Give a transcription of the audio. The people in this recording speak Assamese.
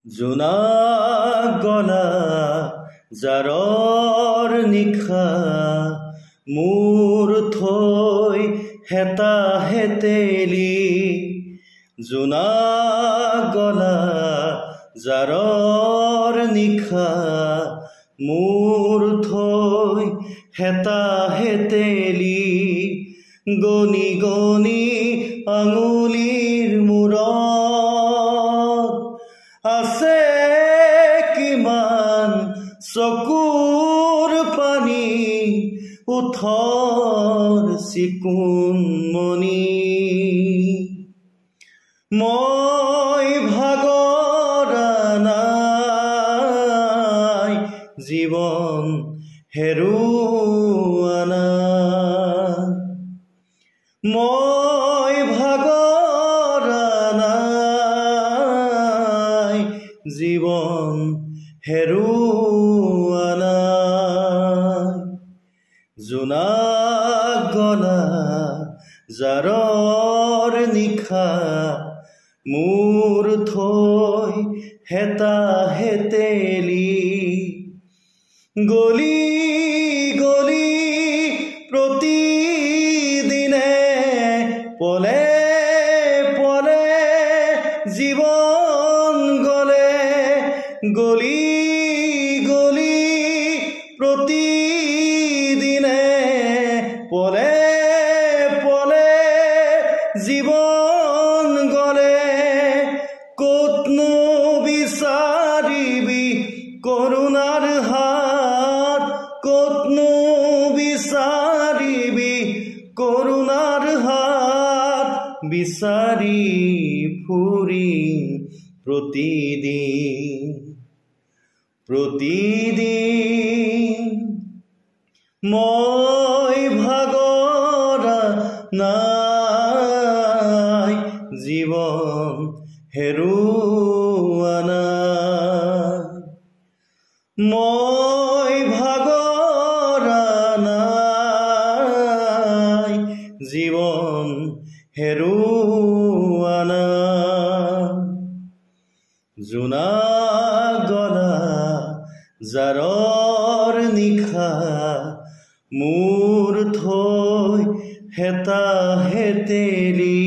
জোনাক গলা জাৰৰ নিশা মোৰ থৈ হেতাহে তেলি। জোনাক গলা জাৰৰ নিশা মোৰ থৈ হেতাহে তেলি। গণি গণি আঙুলিৰ মূৰত আছে কিমান চকুৰ পানী, ওঠৰ চিকুণ মণি। মই ভাগৰা নাই, জীৱন হেৰুওৱা নাই। মই ভাগৰা নাই, জীৱন হেৰুওৱা নাই। জোনাক গলা জাৰৰ নিশা মোৰ থৈ হেতাহে তেলি। গলি গলি প্ৰতিদিনে পলে পলে জীৱন গলে। গলি গলি প্ৰতিদিনে পলে পলে জীৱন গলে। ক'তনো বিচাৰিবি কৰুণাৰ হাত, ক'তনো বিচাৰিবি কৰুণাৰ হাত। বিচাৰি ফুৰিম প্ৰতিদিন প্ৰতিদিন। মই ভাগৰা নাই, জীৱন হেৰুওৱা নাই। মই ভাগৰা নাই, জীৱন হেৰুওৱা নাই। জোনাক গলা জাৰৰ নিশা মোৰ থৈ হেতাহে তেলি।